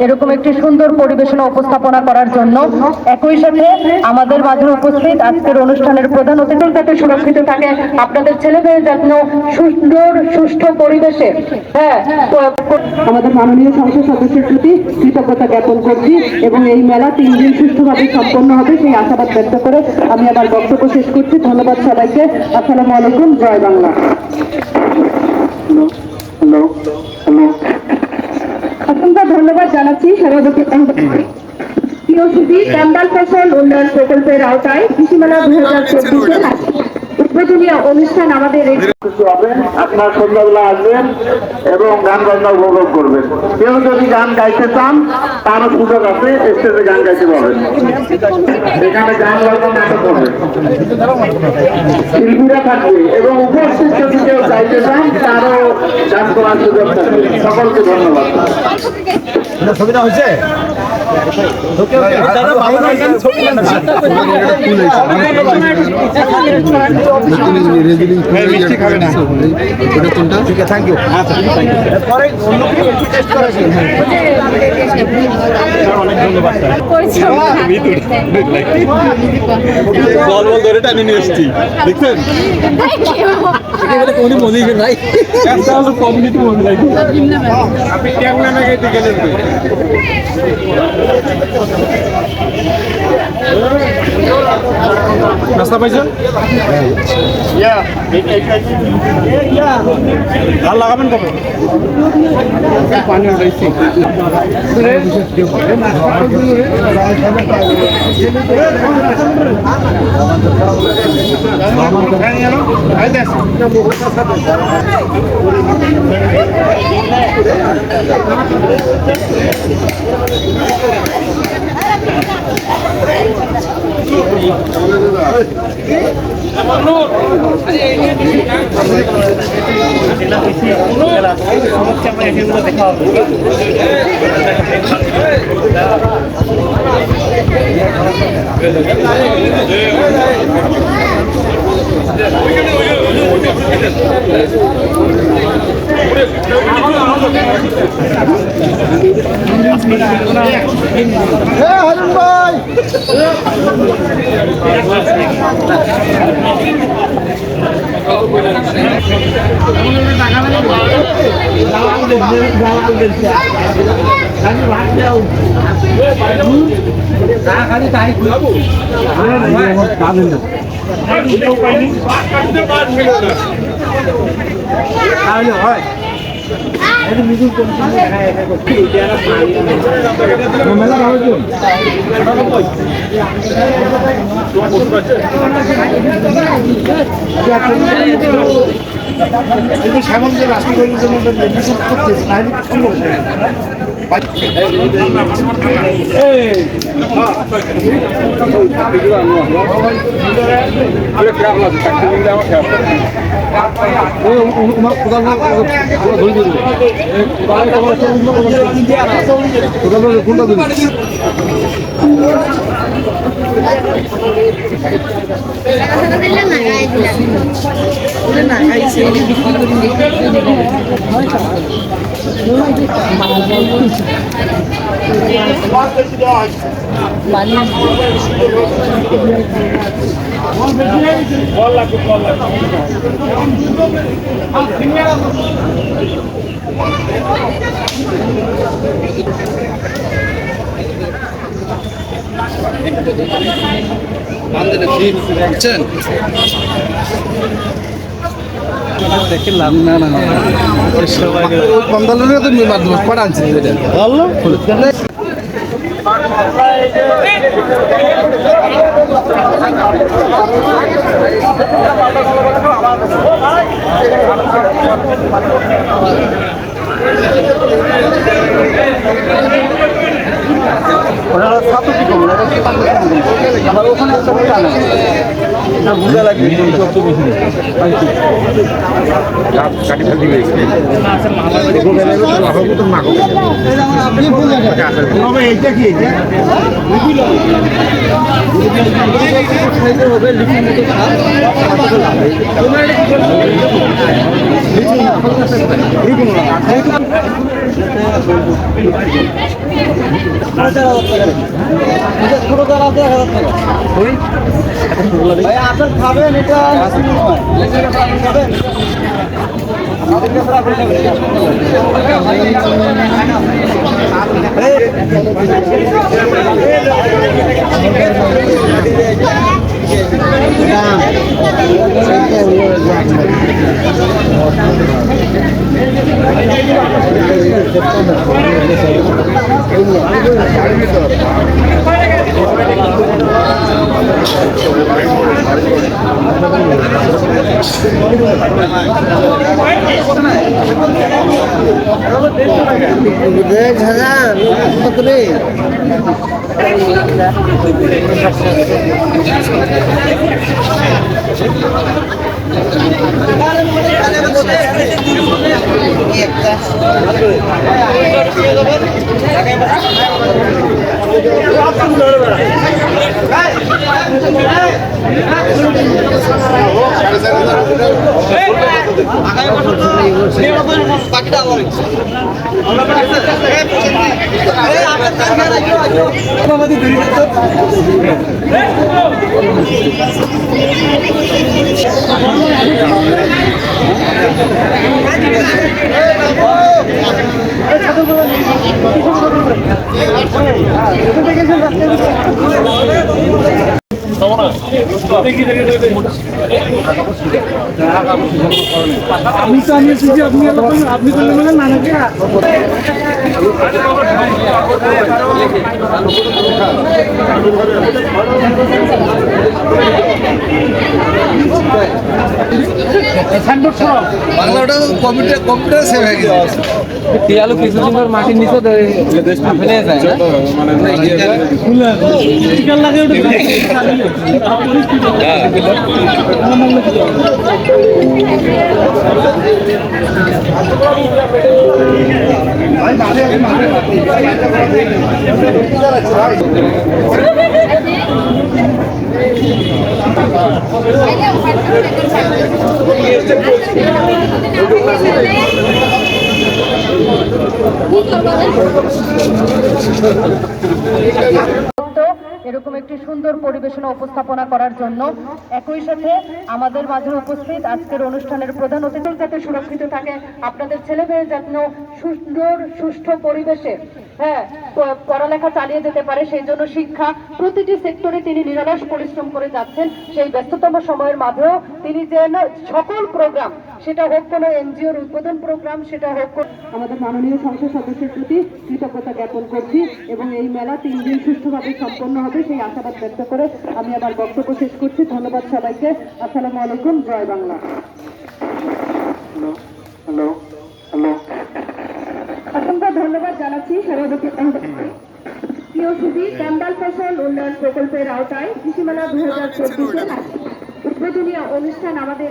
এরকম একটি সুন্দর পরিবেশনা উপস্থাপনা করার জন্য। একই সাথে আমাদের মাঝে উপস্থিত আজকের অনুষ্ঠানের প্রধান অতিথি যাতে সুরক্ষিত থাকে, আপনাদের ছেলেমেয়ে যেন সুন্দর সুষ্ঠু পরিবেশে আমাদের মাননীয় সংসদ সদস্যের প্রতি কৃতজ্ঞতা জ্ঞাপন করছি এবং এই মেলা 3 দিন সুষ্ঠুভাবে সম্পন্ন হবে সেই আশাবাদ ব্যক্ত করে আমি আমার বক্তব্য শেষ করছি। ধন্যবাদ সবাইকে। আসসালামু আলাইকুম। জয় বাংলা। অসংখ্য ধন্যবাদ জানাচ্ছি সভাপতি ক্যাম্বাল ফসল উন্নয়ন প্রকল্পের আওতায় কৃষিমেলা 2024 উদ্বোধনীয় অনুষ্ঠান আমাদের আপনার সন্ধ্যাবেলা আসবেন এবং গান বাজনা উপভোগ করবেন। কেউ যদি গান গাইতে চান তারও সুযোগ আছে, স্টেজে গান গাইতে পারবেন। এখানে গান বাজনা নাটক হবে, শিল্পীরা থাকবে এবং উপস্থিত যদি কেউ গাইতে চান তারও গান করার সুযোগ থাকবে। সকলকে ধন্যবাদ। ছবিটা হয়েছে থ্যাংক ইউ। অনেক ধন্যবাদ। ধরে টানি নিয়ে এসছি দেখছেন উনি মনে নাই কমিউনিটি মনে নাই আপনি কেমন গাইতে গেলেন নাস্তা পাইছেন? ভাল লাগাবেন কবে? পানি উঠাইছি দেখা হবে। শ্যামলদের রাষ্ট্রীয় দেখলাম না না বন্ধলের তো মাধ্যমে পড়াচ্ছি এটা বললো ওনারা ছাত্র কি করবো আমার ওখানে একটা আপনার খাবেন এটা খাবেন আমি তো আনিয়েছি যে আপনি করলেন মানে নানাকে বাংলাটা কম্পিউটার সেভ হয়ে গেছে তিয়ালো কিছুদিন পর মাটির নিচে ফেলে যায় না টিকার লাগে এরকম একটি সুন্দর পরিবেশনা উপস্থাপনা করার জন্য একই সাথে আমাদের মাঝে উপস্থিত আজকের অনুষ্ঠানের প্রধান অতিথি যাতে সুরক্ষিত থাকে, আপনাদের ছেলে মেয়ে যেন সুন্দর সুষ্ঠু পরিবেশে পড়ালেখা চালিয়ে যেতে পারে, সেই জন্য শিক্ষা প্রতিটি সেক্টরে তিনি নিরলস পরিশ্রম করে যাচ্ছেন। সেই ব্যস্ততম সময়ের মাঝেও তিনি যেন সকল প্রোগ্রাম, সেটা হোক কোনো এনজিওর উদ্বোধন প্রোগ্রাম, সেটা হোক আমাদের মাননীয় সংসদ সদস্যের প্রতি কৃতজ্ঞতা জ্ঞাপন করছি এবং এই মেলা 3 দিন সুষ্ঠুভাবে সম্পন্ন হবে সেই আশাবাদ ব্যক্ত করে আমি আমার বক্তব্য শেষ করছি। ধন্যবাদ সবাইকে। আসসালামু আলাইকুম। জয় বাংলা। হ্যালো হ্যালো অসংখ্য ধন্যবাদ জানাচ্ছি সভাপতি প্রিয় সুধী। ক্যান্ডাল ফসল উন্নয়ন প্রকল্পের আওতায় কৃষি মেলা 2024 উদ্বোধনী অনুষ্ঠান আমাদের